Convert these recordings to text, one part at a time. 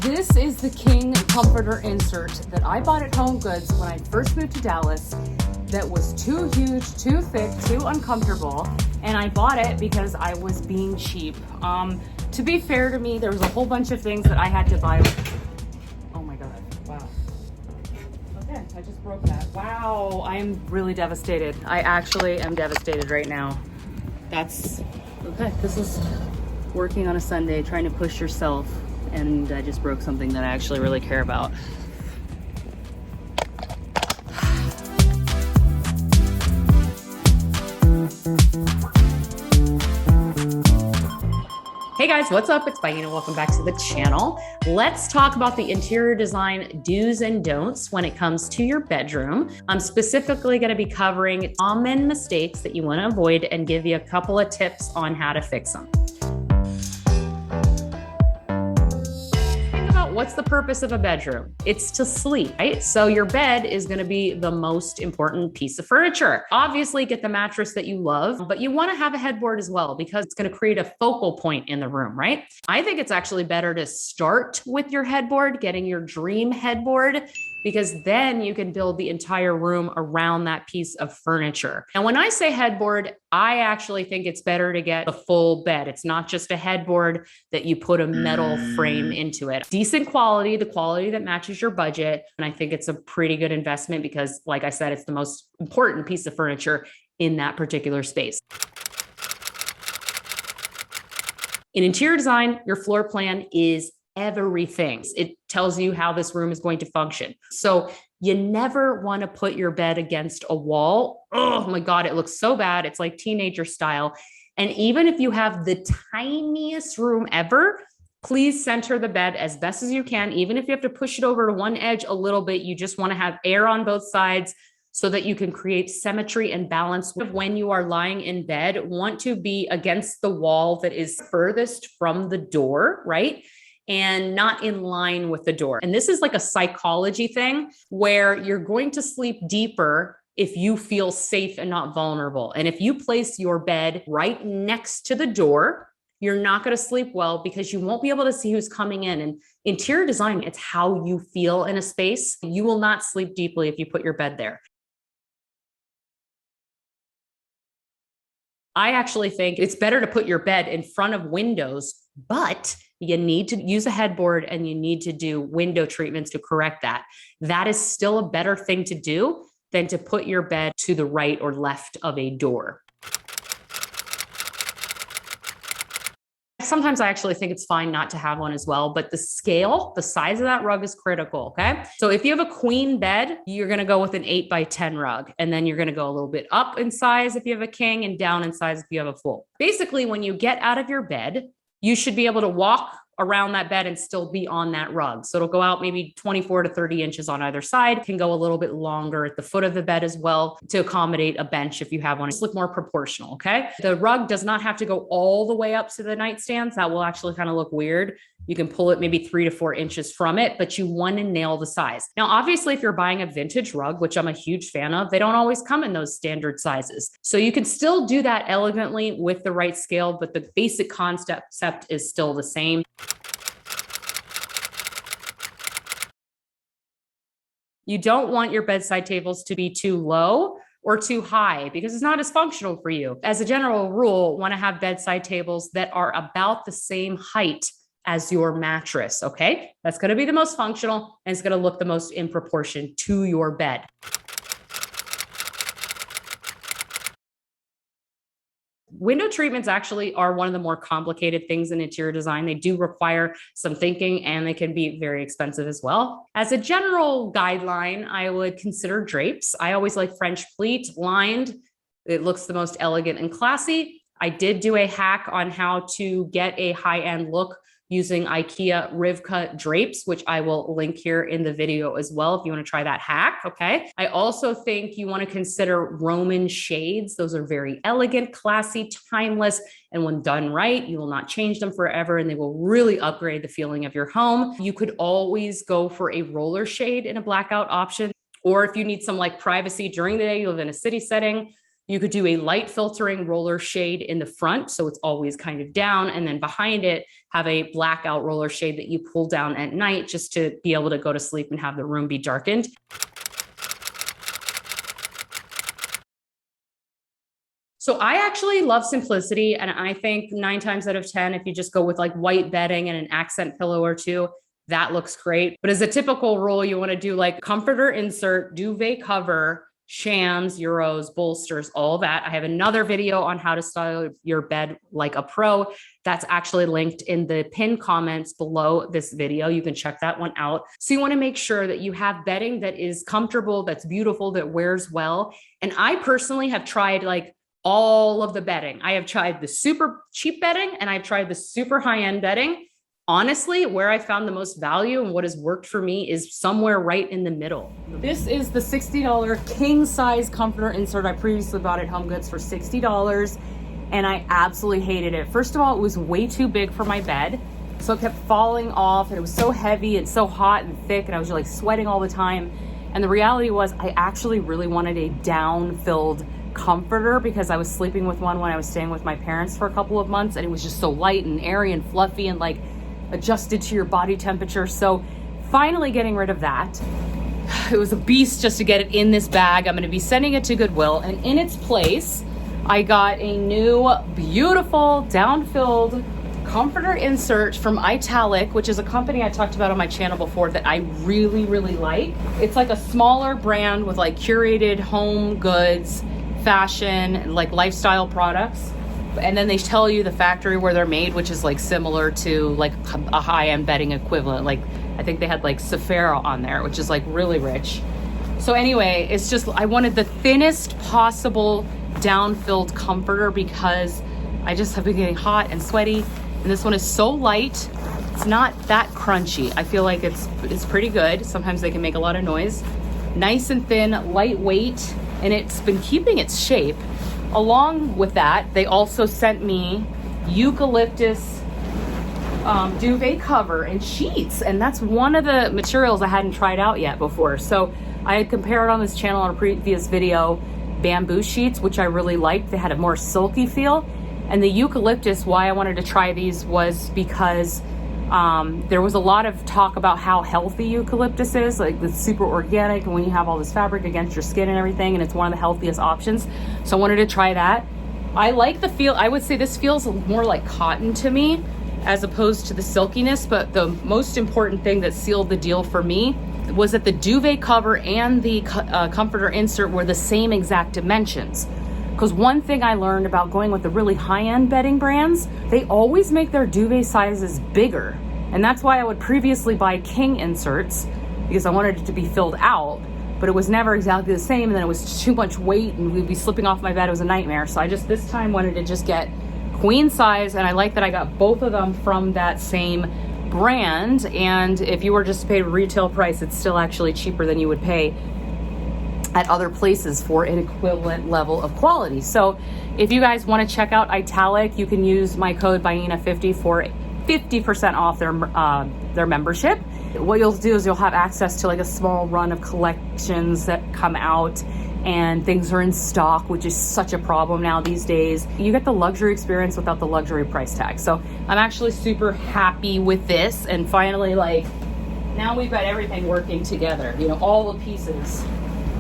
This is the King comforter insert that I bought at Home Goods when I first moved to Dallas. That was too huge, too thick, too uncomfortable, and I bought it because I was being cheap. To be fair to me, there was a whole bunch of things that I had to buy. Oh my god, wow. Okay, I just broke that. Wow, I'm really devastated. I actually am devastated right now. That's, okay, this is working on a Sunday, trying to push yourself, and I just broke something that I actually really care about. Hey guys, what's up? It's Baina. Welcome back to the channel. Let's talk about the interior design do's and don'ts when it comes to your bedroom. I'm specifically going to be covering common mistakes that you want to avoid and give you a couple of tips on how to fix them. What's the purpose of a bedroom? It's to sleep, right? So your bed is going to be the most important piece of furniture. Obviously, get the mattress that you love, but you want to have a headboard as well because it's going to create a focal point in the room, right? I think it's actually better to start with your headboard, getting your dream headboard, because then you can build the entire room around that piece of furniture. And when I say headboard, I actually think it's better to get the full bed. It's not just a headboard that you put a metal frame into it. Decent quality, the quality that matches your budget. And I think it's a pretty good investment because, like I said, it's the most important piece of furniture in that particular space. In interior design, your floor plan is everything. It tells you how this room is going to function. So you never want to put your bed against a wall. Oh my God, it looks so bad. It's like teenager style. And even if you have the tiniest room ever, please center the bed as best as you can. Even if you have to push it over to one edge a little bit, you just want to have air on both sides so that you can create symmetry and balance. When you are lying in bed, want to be against the wall that is furthest from the door, right? And not in line with the door. And this is like a psychology thing where you're going to sleep deeper if you feel safe and not vulnerable. And if you place your bed right next to the door, you're not going to sleep well because you won't be able to see who's coming in. And interior design, it's how you feel in a space. You will not sleep deeply if you put your bed there. I actually think it's better to put your bed in front of windows, but you need to use a headboard and you need to do window treatments to correct that. That is still a better thing to do than to put your bed to the right or left of a door. Sometimes I actually think it's fine not to have one as well, but the scale, the size of that rug is critical, okay? So if you have a queen bed, you're gonna go with an 8x10 rug, and then you're gonna go a little bit up in size if you have a king and down in size if you have a full. Basically, when you get out of your bed, you should be able to walk around that bed and still be on that rug. So it'll go out maybe 24 to 30 inches on either side. It can go a little bit longer at the foot of the bed as well to accommodate a bench if you have one. Just look more proportional, okay? The rug does not have to go all the way up to the nightstands. That will actually kind of look weird. You can pull it maybe 3 to 4 inches from it, but you want to nail the size. Now, obviously, if you're buying a vintage rug, which I'm a huge fan of, they don't always come in those standard sizes. So you can still do that elegantly with the right scale, but the basic concept is still the same. You don't want your bedside tables to be too low or too high because it's not as functional for you. As a general rule, want to have bedside tables that are about the same height as your mattress, okay? That's going to be the most functional and it's going to look the most in proportion to your bed. Window treatments actually are one of the more complicated things in interior design. They do require some thinking and they can be very expensive as well. As a general guideline, I would consider drapes. I always like French pleat, lined. It looks the most elegant and classy. I did do a hack on how to get a high-end look using IKEA Rivka drapes, which I will link here in the video as well if you want to try that hack, okay? I also think you want to consider Roman shades. Those are very elegant, classy, timeless, and when done right, you will not change them forever and they will really upgrade the feeling of your home. You could always go for a roller shade in a blackout option, or if you need some like privacy during the day, you live in a city setting, You could do a light filtering roller shade in the front, so it's always kind of down, and then behind it have a blackout roller shade that you pull down at night just to be able to go to sleep and have the room be darkened. So I actually love simplicity, and I think 9 times out of 10, if you just go with like white bedding and an accent pillow or two, that looks great. But as a typical rule, you want to do like comforter insert, duvet cover, shams, euros, bolsters, all that. I have another video on how to style your bed like a pro. That's actually linked in the pinned comments below this video. You can check that one out. So you want to make sure that you have bedding that is comfortable, that's beautiful, that wears well. And I personally have tried like all of the bedding. I have tried the super cheap bedding and I've tried the super high-end bedding. Honestly, where I found the most value and what has worked for me is somewhere right in the middle. This is the $60 king size comforter insert. I previously bought at HomeGoods for $60 and I absolutely hated it. First of all, it was way too big for my bed. So it kept falling off and it was so heavy and so hot and thick and I was like sweating all the time. And the reality was I actually really wanted a down-filled comforter because I was sleeping with one when I was staying with my parents for a couple of months and it was just so light and airy and fluffy and like adjusted to your body temperature. So finally getting rid of that. It was a beast just to get it in this bag. I'm going to be sending it to Goodwill, and in its place I got a new beautiful down-filled comforter insert from Untitled, which is a company I talked about on my channel before that I really like. It's like a smaller brand with like curated home goods, fashion, and like lifestyle products. And then they tell you the factory where they're made, which is like similar to like a high-end bedding equivalent. Like I think they had like Sephora on there, which is like really rich. So anyway, it's just, I wanted the thinnest possible down-filled comforter because I just have been getting hot and sweaty. And this one is so light. It's not that crunchy. I feel like it's pretty good. Sometimes they can make a lot of noise. Nice and thin, lightweight, and it's been keeping its shape. Along with that, they also sent me eucalyptus duvet cover and sheets, and that's one of the materials I hadn't tried out yet before. So I had compared on this channel on a previous video bamboo sheets, which I really liked. They had a more silky feel. And the eucalyptus, why I wanted to try these was because there was a lot of talk about how healthy eucalyptus is, like it's super organic and when you have all this fabric against your skin and everything, and it's one of the healthiest options. So I wanted to try that. I like the feel. I would say this feels more like cotton to me as opposed to the silkiness, but the most important thing that sealed the deal for me was that the duvet cover and the comforter insert were the same exact dimensions. Because one thing I learned about going with the really high-end bedding brands, they always make their duvet sizes bigger. And that's why I would previously buy king inserts, because I wanted it to be filled out, but it was never exactly the same, and then it was too much weight and we'd be slipping off my bed. It was a nightmare. So I just this time wanted to just get queen size, and I like that I got both of them from that same brand. And if you were just to pay retail price, it's still actually cheaper than you would pay at other places for an equivalent level of quality. So if you guys want to check out Untitled, you can use my code BAINA50 for 50% off their membership. What you'll do is you'll have access to like a small run of collections that come out, and things are in stock, which is such a problem now these days. You get the luxury experience without the luxury price tag. So I'm actually super happy with this, and finally, like, now we've got everything working together. You know, all the pieces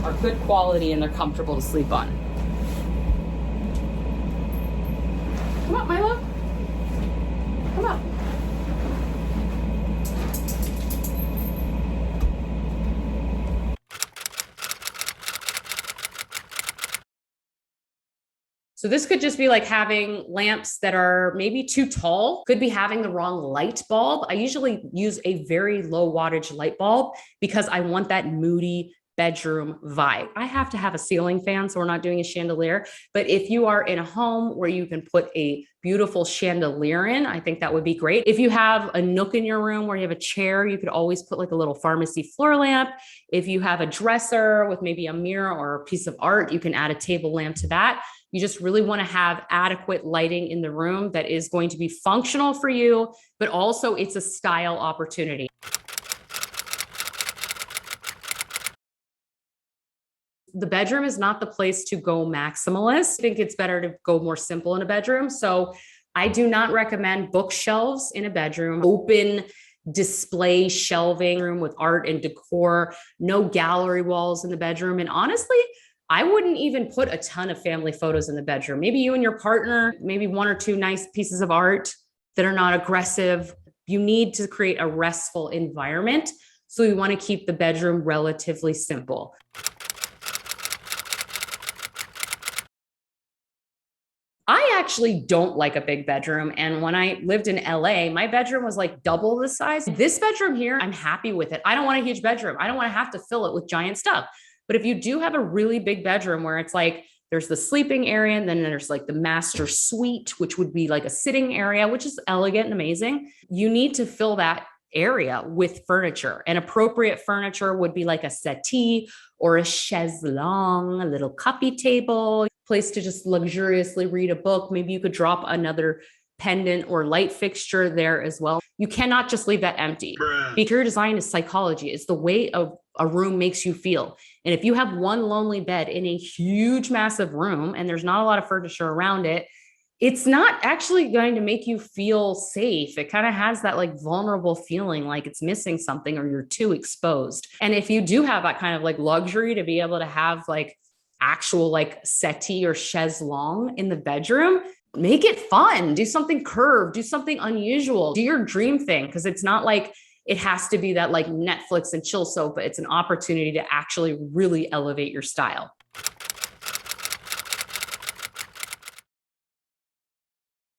are good quality and they're comfortable to sleep on. Come on, Milo. Come on. So this could just be like having lamps that are maybe too tall, could be having the wrong light bulb. I usually use a very low wattage light bulb because I want that moody bedroom vibe. I have to have a ceiling fan, so we're not doing a chandelier. But if you are in a home where you can put a beautiful chandelier in, I think that would be great. If you have a nook in your room where you have a chair, you could always put like a little pharmacy floor lamp. If you have a dresser with maybe a mirror or a piece of art, you can add a table lamp to that. You just really want to have adequate lighting in the room that is going to be functional for you, but also it's a style opportunity. the bedroom is not the place to go maximalist. I think it's better to go more simple in a bedroom. So I do not recommend bookshelves in a bedroom, open display shelving room with art and decor, no gallery walls in the bedroom. And honestly, I wouldn't even put a ton of family photos in the bedroom. Maybe you and your partner, maybe one or two nice pieces of art that are not aggressive. You need to create a restful environment. So we want to keep the bedroom relatively simple. I actually don't like a big bedroom. And when I lived in LA, my bedroom was like double the size. This bedroom here, I'm happy with it. I don't want a huge bedroom. I don't want to have to fill it with giant stuff. But if you do have a really big bedroom where it's like, there's the sleeping area, and then there's like the master suite, which would be like a sitting area, which is elegant and amazing. You need to fill that area with furniture, and appropriate furniture would be like a settee or a chaise longue, a little coffee table, place to just luxuriously read a book. Maybe you could drop another pendant or light fixture there as well. You cannot just leave that empty. Interior design is psychology. It's the way a room makes you feel. And if you have one lonely bed in a huge, massive room and there's not a lot of furniture around it, it's not actually going to make you feel safe. It kind of has that like vulnerable feeling like it's missing something or you're too exposed. And if you do have that kind of like luxury to be able to have like actual like settee or chaise longue in the bedroom, make it fun. Do something curved, do something unusual, do your dream thing. Because it's not like it has to be that like Netflix and chill sofa. It's an opportunity to actually really elevate your style.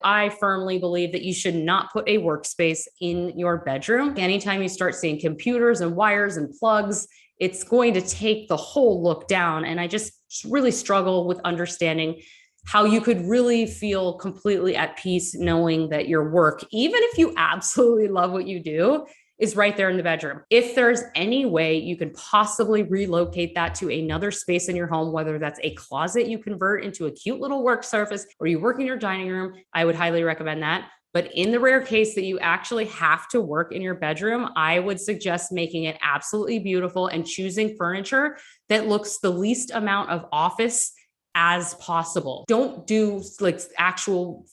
I firmly believe that you should not put a workspace in your bedroom. Anytime you start seeing computers and wires and plugs, it's going to take the whole look down. And I just really struggle with understanding how you could really feel completely at peace knowing that your work, even if you absolutely love what you do, is right there in the bedroom. If there's any way you can possibly relocate that to another space in your home, whether that's a closet you convert into a cute little work surface or you work in your dining room, I would highly recommend that. But in the rare case that you actually have to work in your bedroom, I would suggest making it absolutely beautiful and choosing furniture that looks the least amount of office as possible. Don't do like actual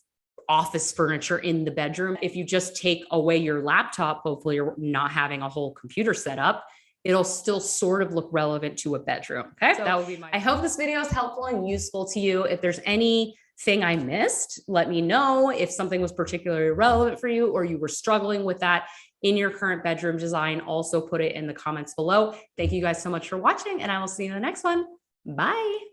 office furniture in the bedroom. If you just take away your laptop, hopefully you're not having a whole computer set up, it'll still sort of look relevant to a bedroom. Okay. So that would be I hope this video is helpful and useful to you. If there's anything I missed, let me know. If something was particularly relevant for you or you were struggling with that in your current bedroom design, also put it in the comments below. Thank you guys so much for watching, and I will see you in the next one. Bye.